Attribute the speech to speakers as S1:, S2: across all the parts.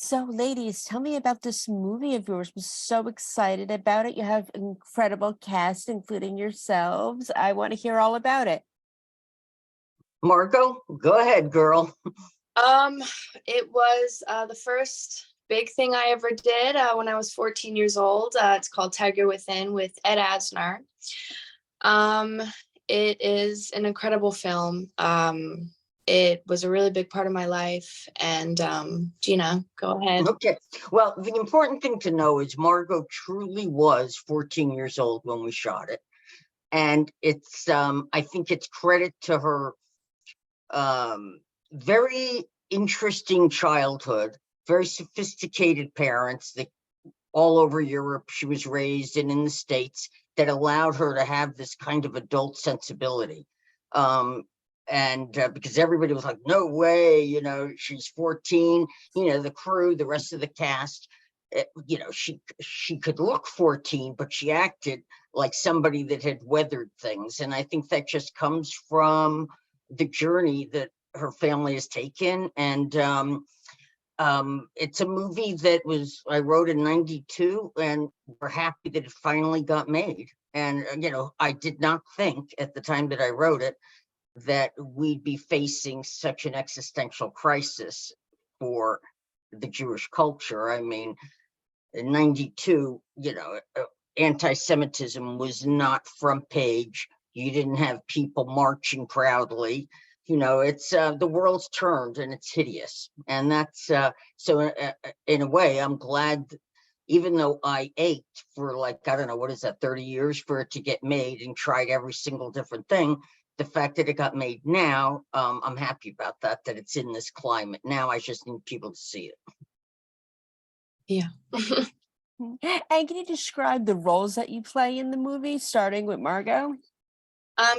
S1: So, ladies, tell me about this movie of yours. I'm so excited about it. You have incredible cast, including yourselves. I want to hear all about it.
S2: Margot, go ahead, girl.
S3: Um, it was the first big thing I ever did when I was 14 years old. It's called Tiger Within with Ed Asner. Um, it is an incredible film. It was a really big part of my life. And Gina, go ahead.
S2: Okay. Well, the important thing to know is Margot truly was 14 years old when we shot it. And it's, I think it's credit to her very interesting childhood, very sophisticated parents that all over Europe she was raised and in the States that allowed her to have this kind of adult sensibility. And because everybody was like, no way, she's 14, the crew, the rest of the cast, she could look 14, but she acted like somebody that had weathered things. And I think that just comes from the journey that her family has taken. And it's a movie that I wrote in 92, and we're happy that it finally got made. And, I did not think at the time that I wrote it that we'd be facing such an existential crisis for the Jewish culture. I mean, in 92, anti-Semitism was not front page. You didn't have people marching proudly. It's the world's turned and it's hideous. And that's so in a way, I'm glad, even though I ached for I don't know, what is that, 30 years for it to get made and tried every single different thing. The fact that it got made now, I'm happy about that it's in this climate. Now I just need people to see it.
S3: Yeah.
S1: And can you describe the roles that you play in the movie, starting with Margot?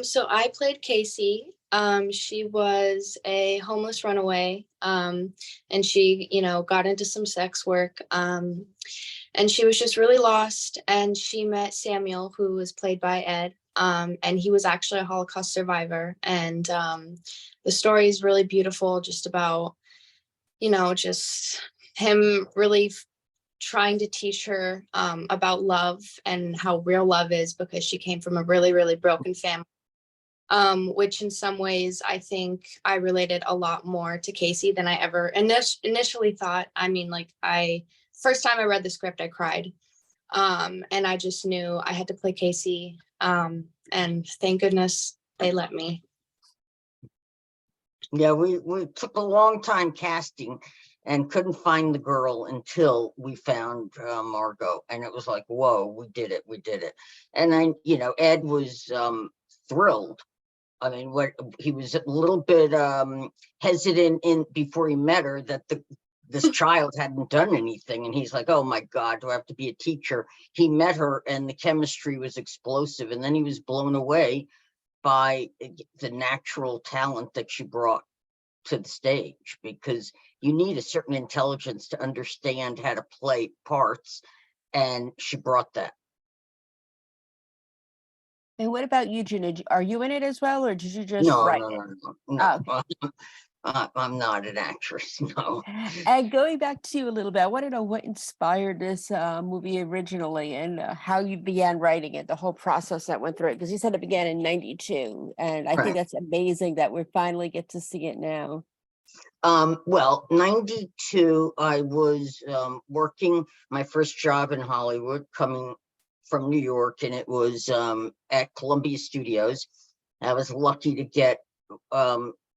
S3: So I played Casey. She was a homeless runaway, and she, got into some sex work, and she was just really lost. And she met Samuel, who was played by Ed, and he was actually a Holocaust survivor. And the story is really beautiful, just about, just him really trying to teach her about love and how real love is, because she came from a really, really broken family. Which in some ways I think I related a lot more to Casey than I ever initially thought. I mean, first time I read the script, I cried. And I just knew I had to play Casey. And thank goodness they let me.
S2: Yeah, we took a long time casting and couldn't find the girl until we found Margot. And it was like, whoa, we did it. And Ed was thrilled. I mean, he was a little bit hesitant before he met her that this child hadn't done anything. And he's like, oh my God, do I have to be a teacher? He met her and the chemistry was explosive. And then he was blown away by the natural talent that she brought to the stage, because you need a certain intelligence to understand how to play parts. And she brought that.
S1: And what about you, Gina? Are you in it as well, or did you just write it?
S2: No.
S1: Oh,
S2: I'm not an actress, no.
S1: and going back to you a little bit, I want to know what inspired this movie originally, and how you began writing it, the whole process that went through it, because you said it began in 92, and I think
S2: Right.
S1: that's amazing that we finally get to see it now.
S2: Well, 92, I was working my first job in Hollywood, coming from New York, and it was at Columbia Studios. I was lucky to get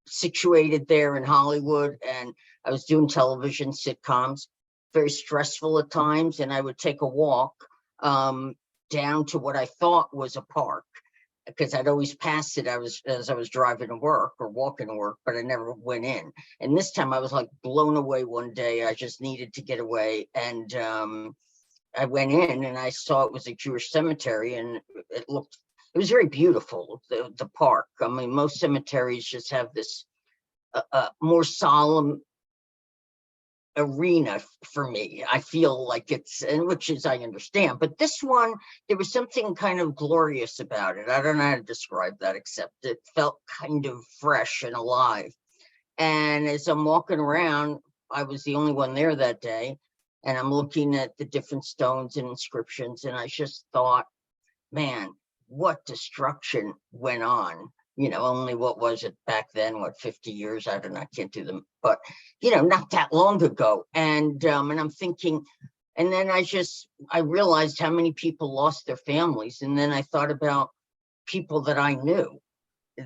S2: situated there in Hollywood, and I was doing television sitcoms, very stressful at times. And I would take a walk down to what I thought was a park, because I'd always pass it as I was driving to work or walking to work, but I never went in. And this time I was like blown away one day. I just needed to get away. And I went in and I saw it was a Jewish cemetery, and it was very beautiful, the park. I mean, most cemeteries just have this more solemn arena for me. I feel like and which is, I understand, but this one, there was something kind of glorious about it. I don't know how to describe that, except it felt kind of fresh and alive. And as I'm walking around, I was the only one there that day, and I'm looking at the different stones and inscriptions, and I just thought, man, what destruction went on. Only what was it back then? What, 50 years? I don't know. I can't do them, but not that long ago. And I'm thinking, and then I realized how many people lost their families, and then I thought about people that I knew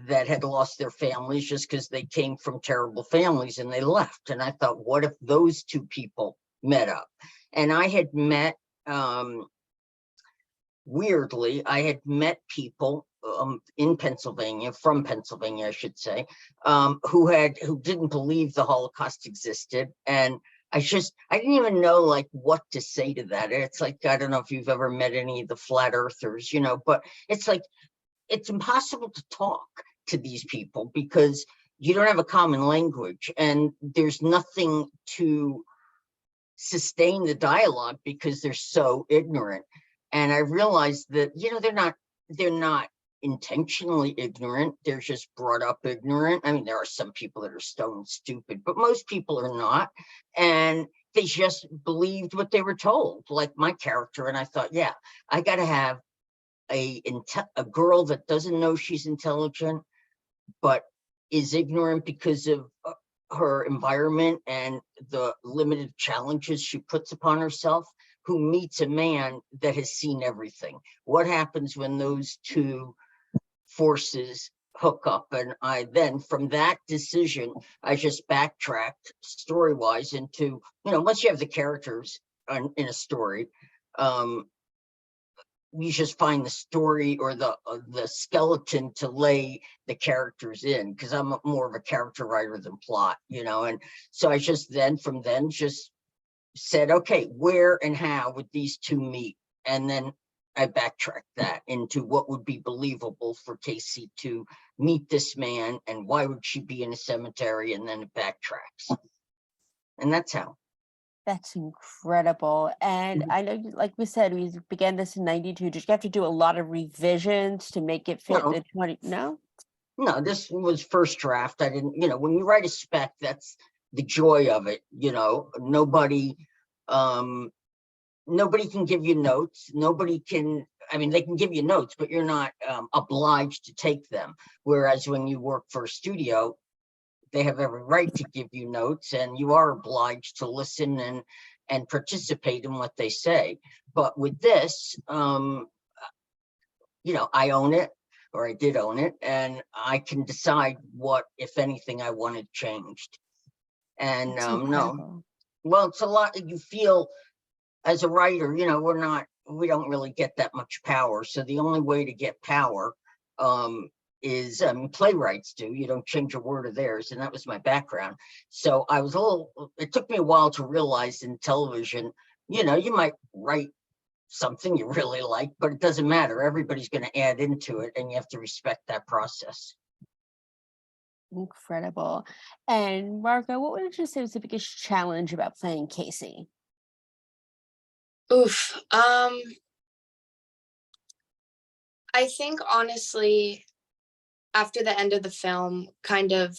S2: that had lost their families just because they came from terrible families and they left. And I thought, what if those two people met up? And I had met, weirdly, I had met people in Pennsylvania, from Pennsylvania, I should say, who didn't believe the Holocaust existed. And I didn't even know like what to say to that. It's like, I don't know if you've ever met any of the flat earthers, but it's like, it's impossible to talk to these people because you don't have a common language and there's nothing to sustain the dialogue because they're so ignorant. And I realized that, they're not intentionally ignorant. They're just brought up ignorant. I mean, there are some people that are stone stupid, but most people are not. And they just believed what they were told, like my character. And I thought, yeah, I got to have a girl that doesn't know she's intelligent, but is ignorant because of her environment and the limited challenges she puts upon herself, who meets a man that has seen everything. What happens when those two forces hook up? And I then, from that decision, I just backtracked story-wise into, once you have the characters in a story, you just find the story or the skeleton to lay the characters in, because I'm more of a character writer than plot, and so I just from then said, okay, where and how would these two meet? And then I backtracked that into what would be believable for Casey to meet this man, and why would she be in a cemetery, and then it backtracks. And that's how.
S1: That's incredible. And I know, like we said, we began this in 92. Did you have to do a lot of revisions to make it fit
S2: No.
S1: the 20? No?
S2: No, this was first draft. I didn't, when you write a spec, that's the joy of it. Nobody can give you notes. Nobody can, they can give you notes, but you're not obliged to take them. Whereas when you work for a studio, they have every right to give you notes, and you are obliged to listen and participate in what they say. But with this, I own it, or I did own it, and I can decide what, if anything, I wanted changed. And no, well, it's a lot. You feel as a writer, we don't really get that much power. So the only way to get power is playwrights do. You don't change a word of theirs, and that was my background. So I was it took me a while to realize in television, you might write something you really like, but it doesn't matter. Everybody's going to add into it, and you have to respect that process.
S1: Incredible. And Margot, what would you say was the biggest challenge about playing Casey?
S3: Oof. I think honestly, after the end of the film, kind of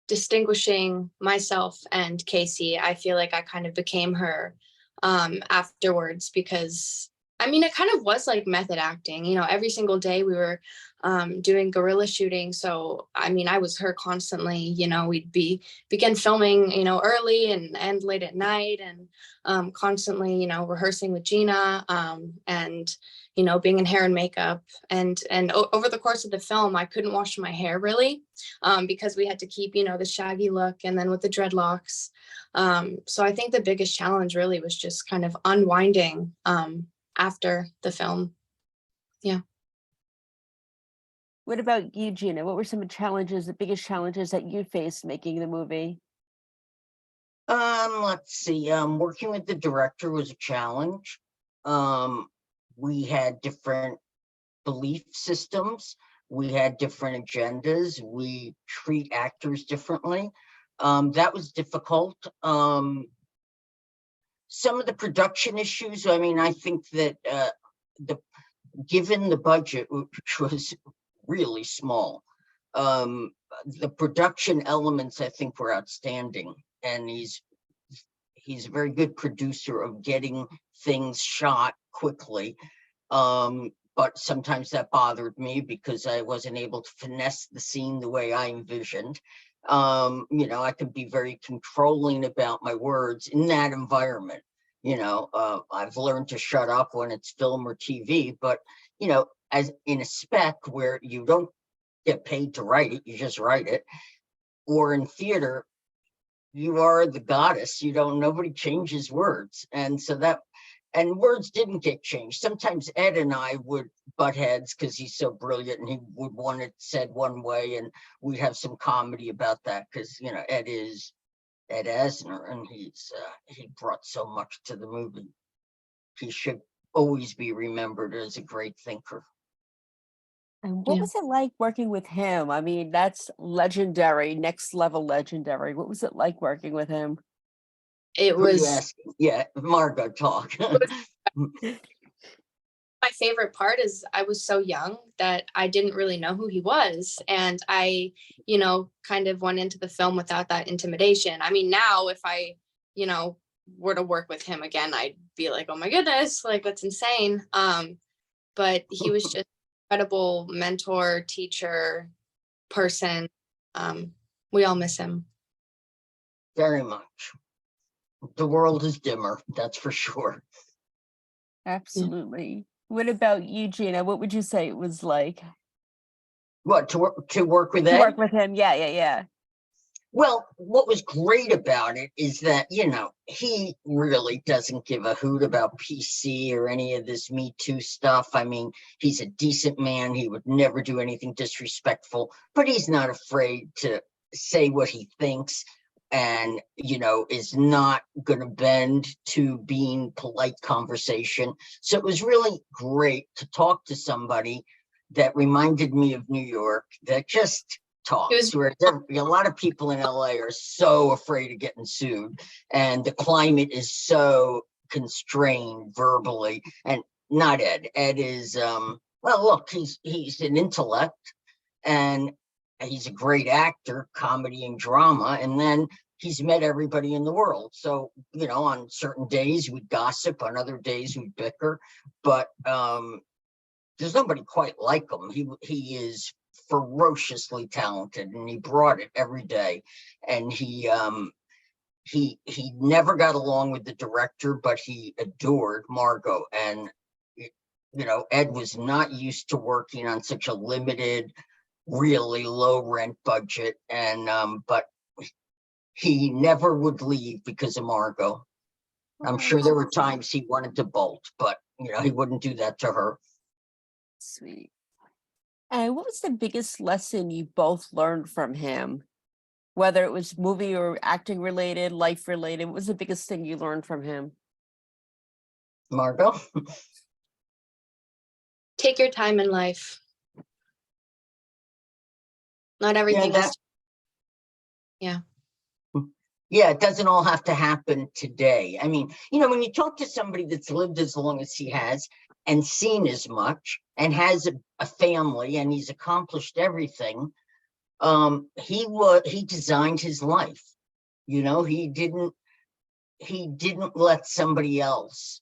S3: distinguishing myself and Casey, I feel like I kind of became her afterwards, because it kind of was like method acting. Every single day we were doing guerrilla shooting. So, I was her constantly. We'd begin filming, early and end late at night, and constantly, rehearsing with Gina, and being in hair and makeup. And over the course of the film, I couldn't wash my hair really, because we had to keep, the shaggy look, and then with the dreadlocks. So I think the biggest challenge really was just kind of unwinding after the film. Yeah.
S1: What about you, Gina? What were some the biggest challenges that you faced making the movie?
S2: Let's see. Working with the director was a challenge. We had different belief systems. We had different agendas. We treat actors differently. That was difficult. Some of the production issues, I think that given the budget, which was really small, the production elements, I think, were outstanding. and he's a very good producer of getting things shot quickly. But sometimes that bothered me because I wasn't able to finesse the scene the way I envisioned. I could be very controlling about my words in that environment. I've learned to shut up when it's film or TV, but as in a spec where you don't get paid to write it, you just write it, or in theater, you are the goddess. Nobody changes words. And words didn't get changed. Sometimes Ed and I would butt heads because he's so brilliant and he would want it said one way, and we'd have some comedy about that because, Ed is Ed Asner, and he brought so much to the movie. He should always be remembered as a great thinker.
S1: And what
S3: Yeah.
S1: was it like working with him? I mean, that's legendary, next level legendary. What was it like working with him?
S3: It
S2: Who are you
S3: was
S2: asking? Yeah, Margot, talk.
S3: my favorite part is I was so young that I didn't really know who he was. And I, kind of went into the film without that intimidation. I mean, now if I, were to work with him again, I'd be like, oh my goodness, like that's insane. But he was just an incredible mentor, teacher, person. We all miss him.
S2: Very much. The world is dimmer, that's for sure.
S1: Absolutely. What about you, Gina? What would you say it was like
S2: What, to work with
S1: to
S2: Ed?
S1: work with him? Yeah.
S2: Well, what was great about it is that, he really doesn't give a hoot about PC or any of this Me Too stuff. I mean, he's a decent man. He would never do anything disrespectful, but he's not afraid to say what he thinks and, is not going to bend to being polite conversation. So it was really great to talk to somebody that reminded me of New York, that just talks, where a lot of people in LA are so afraid of getting sued, and the climate is so constrained verbally. And not Ed. Ed is well, look, he's an intellect, and he's a great actor, comedy and drama, and then he's met everybody in the world. So, on certain days we gossip, on other days we bicker, but there's nobody quite like him. He is ferociously talented, and he brought it every day. And he never got along with the director, but he adored Margot. And Ed was not used to working on such a limited, really low rent budget, and but he never would leave because of Margot. I'm sure there were times he wanted to bolt, but he wouldn't do that to her.
S1: Sweet. And what was the biggest lesson you both learned from him? Whether it was movie or acting related, life related, what was the biggest thing you learned from him?
S2: Margot?
S3: Take your time in life. Not everything is. Yeah.
S2: Yeah, it doesn't all have to happen today. I mean, when you talk to somebody that's lived as long as he has and seen as much and has a family and he's accomplished everything, he designed his life. He didn't let somebody else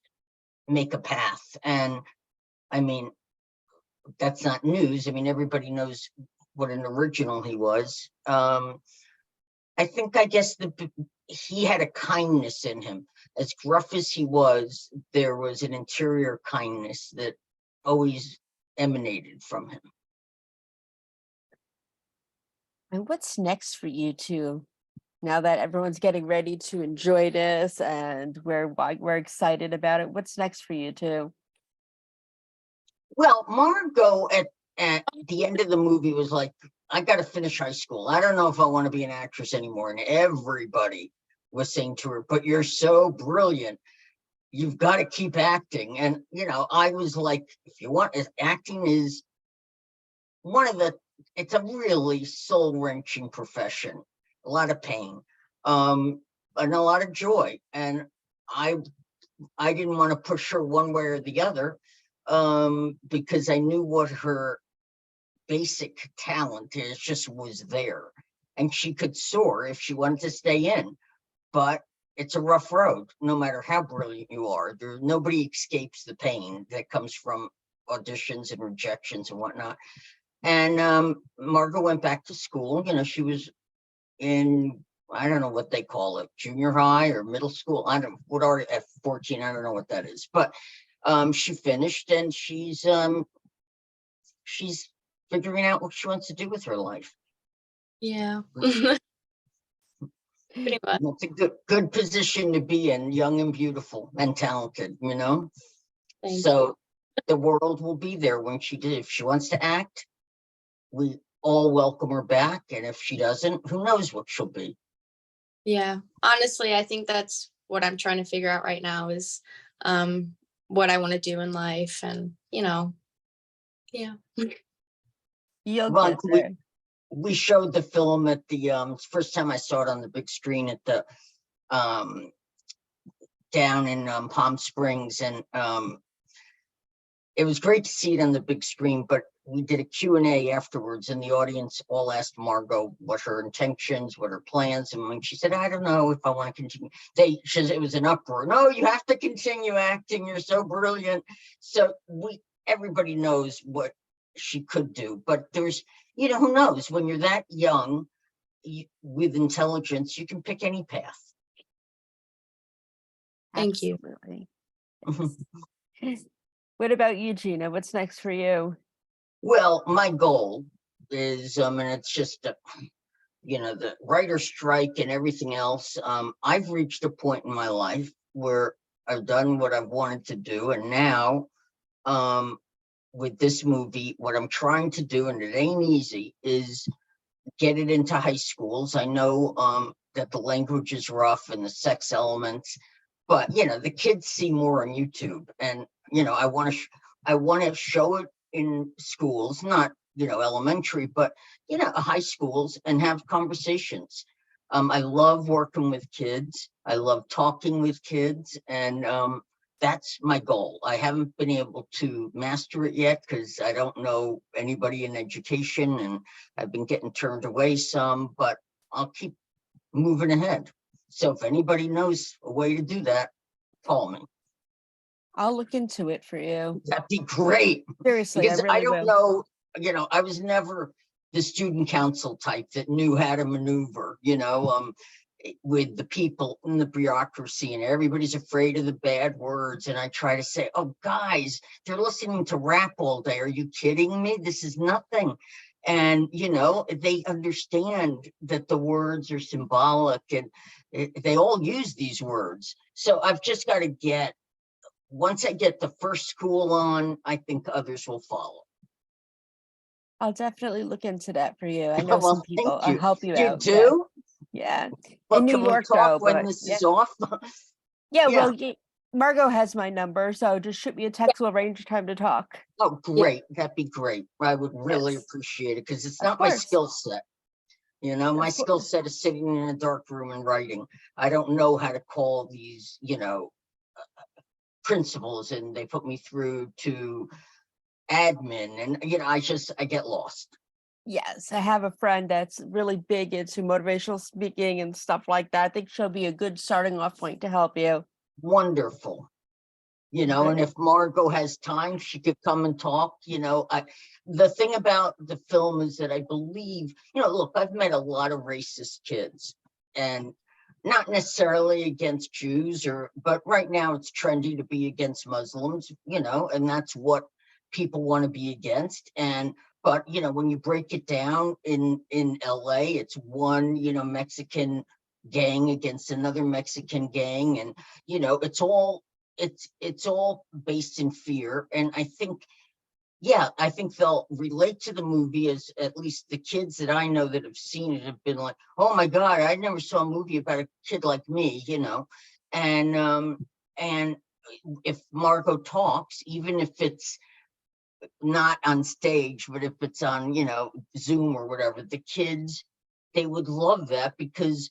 S2: make a path. And I mean, that's not news. I mean, everybody knows what an original he was. I guess he had a kindness in him. As gruff as he was, there was an interior kindness that always emanated from him.
S1: And what's next for you two? Now that everyone's getting ready to enjoy this and we're excited about it, what's next for you two?
S2: Well, Margot at the end of the movie was like, I got to finish high school. I don't know if I want to be an actress anymore. And everybody was saying to her, but you're so brilliant. You've got to keep acting. And, I was like, if you want, acting is it's a really soul wrenching profession, a lot of pain, and a lot of joy. And I didn't want to push her one way or the other, because I knew what her basic talent is, just was there, and she could soar if she wanted to stay in. but it's a rough road, no matter how brilliant you are. Nobody escapes the pain that comes from auditions and rejections and whatnot. And Margot went back to school. She was in, I don't know what they call it, junior high or middle school. I don't, what are at 14? I don't know what that is, but she finished, and she's figuring out what she wants to do with her life.
S3: Yeah. Pretty much.
S2: It's a good position to be in, young and beautiful and talented,
S3: Thank
S2: so the world will be there when she did. If she wants to act, we all welcome her back, and if she doesn't, who knows what she'll be.
S3: Yeah, honestly, I think that's what I'm trying to figure out right now is what I want to do in life, and yeah.
S1: You'll
S2: Well,
S1: get there.
S2: we showed the film at the first time I saw it on the big screen at the down in Palm Springs, and it was great to see it on the big screen, but we did a Q&A afterwards, and the audience all asked Margot what her intentions, what her plans, and when she said, I don't know if I want to continue, it was an uproar. No, you have to continue acting. You're so brilliant. So everybody knows what she could do, but there's, who knows? When you're that young, with intelligence, you can pick any path.
S3: Thank you.
S1: Absolutely. What about you, Gina? What's next for you?
S2: Well, my goal is, and it's just, the writer strike and everything else. I've reached a point in my life where I've done what I've wanted to do. And now, with this movie, what I'm trying to do, and it ain't easy, is get it into high schools. I know that the language is rough and the sex elements, but the kids see more on YouTube, and I want to show it in schools, not elementary, but high schools, and have conversations. I love working with kids. I love talking with kids, and that's my goal. I haven't been able to master it yet because I don't know anybody in education, and I've been getting turned away some, but I'll keep moving ahead. So if anybody knows a way to do that, call me.
S1: I'll look into it for you.
S2: That'd be great.
S1: Seriously,
S2: Because
S1: I really
S2: don't
S1: will.
S2: know, I was never the student council type that knew how to maneuver, with the people in the bureaucracy, and everybody's afraid of the bad words. And I try to say, oh, guys, they're listening to rap all day. Are you kidding me? This is nothing. And, they understand that the words are symbolic, and they all use these words. So I've just got to once I get the first school on, I think others will follow.
S1: I'll definitely look into that for you. I know
S2: Well,
S1: some people.
S2: thank
S1: I'll
S2: you.
S1: help you
S2: You
S1: out.
S2: do?
S1: Yeah.
S2: Well,
S1: In New
S2: can we
S1: York,
S2: talk
S1: though.
S2: when
S1: But
S2: this
S1: yeah.
S2: is off?
S1: Yeah.
S2: Yeah.
S1: Well, Margot has my number, so just shoot me a text. We'll arrange a time to talk.
S2: Oh, great. That'd be great. I would really
S1: Yes.
S2: appreciate it, because it's
S1: Of
S2: not my
S1: course.
S2: skill set. My skill set is sitting in a dark room and writing. I don't know how to call these, principals, and they put me through to admin, and I get lost.
S1: Yes, I have a friend that's really big into motivational speaking and stuff like that. I think she'll be a good starting off point to help you.
S2: Wonderful. And if Margot has time, she could come and talk. The thing about the film is that I believe, look, I've met a lot of racist kids, and not necessarily against Jews, but right now it's trendy to be against Muslims, and that's what people want to be against. But when you break it down in LA, it's one, Mexican gang against another Mexican gang, and it's all based in fear. And I think they'll relate to the movie, as at least the kids that I know that have seen it have been like, oh my God, I never saw a movie about a kid like me, and if Margot talks, even if it's not on stage, but if it's on, Zoom or whatever, the kids, they would love that, because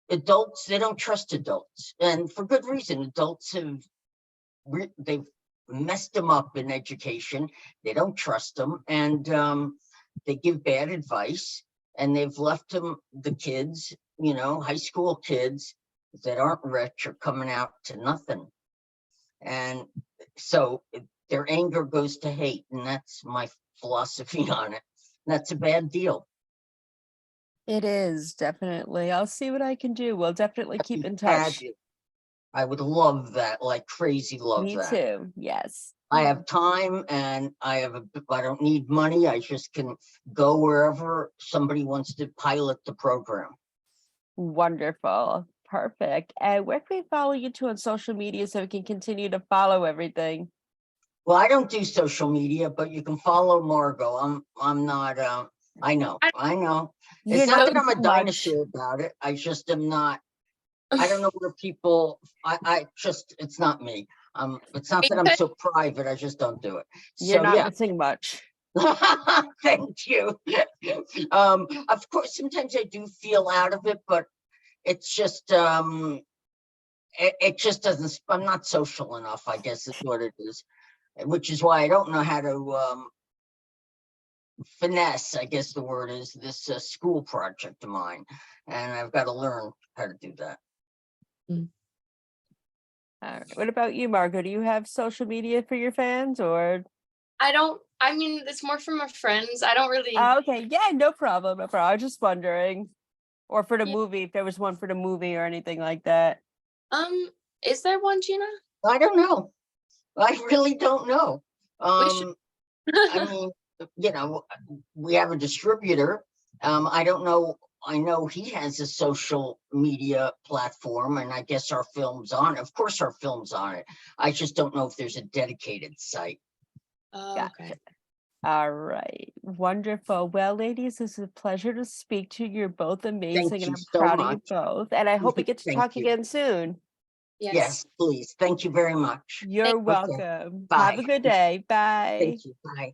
S2: adults, they don't trust adults, and for good reason. Adults they've messed them up in education. They don't trust them, and they give bad advice, and they've left them, the kids, high school kids, that aren't rich are coming out to nothing. And so their anger goes to hate, and that's my philosophy on it. That's a bad deal.
S1: It is, definitely. I'll see what I can do. We'll definitely keep in touch.
S2: Fabulous. I would love that, like crazy love
S1: Me
S2: that.
S1: too. Yes.
S2: I have time and I don't need money. I just can go wherever somebody wants to pilot the program.
S1: Wonderful. Perfect. And where can we follow you to on social media so we can continue to follow everything?
S2: Well, I don't do social media, but you can follow Margot. I'm not, I know.
S1: You're
S2: It's not
S1: not
S2: that I'm a
S1: too much.
S2: dinosaur about it. I just am not, I don't know where people, I just, it's not me. It's not that I'm so private. I just don't do it.
S1: You're
S2: So
S1: not
S2: yeah.
S1: missing much.
S2: Thank you. Of course, sometimes I do feel out of it, but it's just, it just doesn't, I'm not social enough, I guess is what it is, which is why I don't know how to, finesse, I guess the word is, this school project of mine. And I've got to learn how to do that.
S1: All right. What about you, Margot? Do you have social media for your fans or?
S3: I mean, it's more for my friends. I don't really.
S1: Oh, okay. Yeah, no problem. No problem. I was just wondering. Or for the
S3: Yeah.
S1: movie, if there was one for the movie or anything like that.
S3: Is there one, Gina?
S2: I don't know. I really don't know.
S3: should-
S2: I mean, you know, we have a distributor. I don't know. I know he has a social media platform, and I guess our film's on it. Of course, our film's on it. I just don't know if there's a dedicated site.
S3: Oh, okay.
S1: Gotcha. All right. Wonderful. Well, ladies, it's a pleasure to speak to you. You're both amazing,
S2: Thank
S1: and
S2: you
S1: I'm
S2: so
S1: proud of you
S2: much.
S1: both. And I hope we get to
S2: Thank
S1: talk
S2: you.
S1: again soon.
S2: Yes, please. Thank you very much.
S1: You're
S2: Okay.
S1: welcome.
S2: Bye.
S1: Have a good day. Bye.
S2: Thank you. Bye.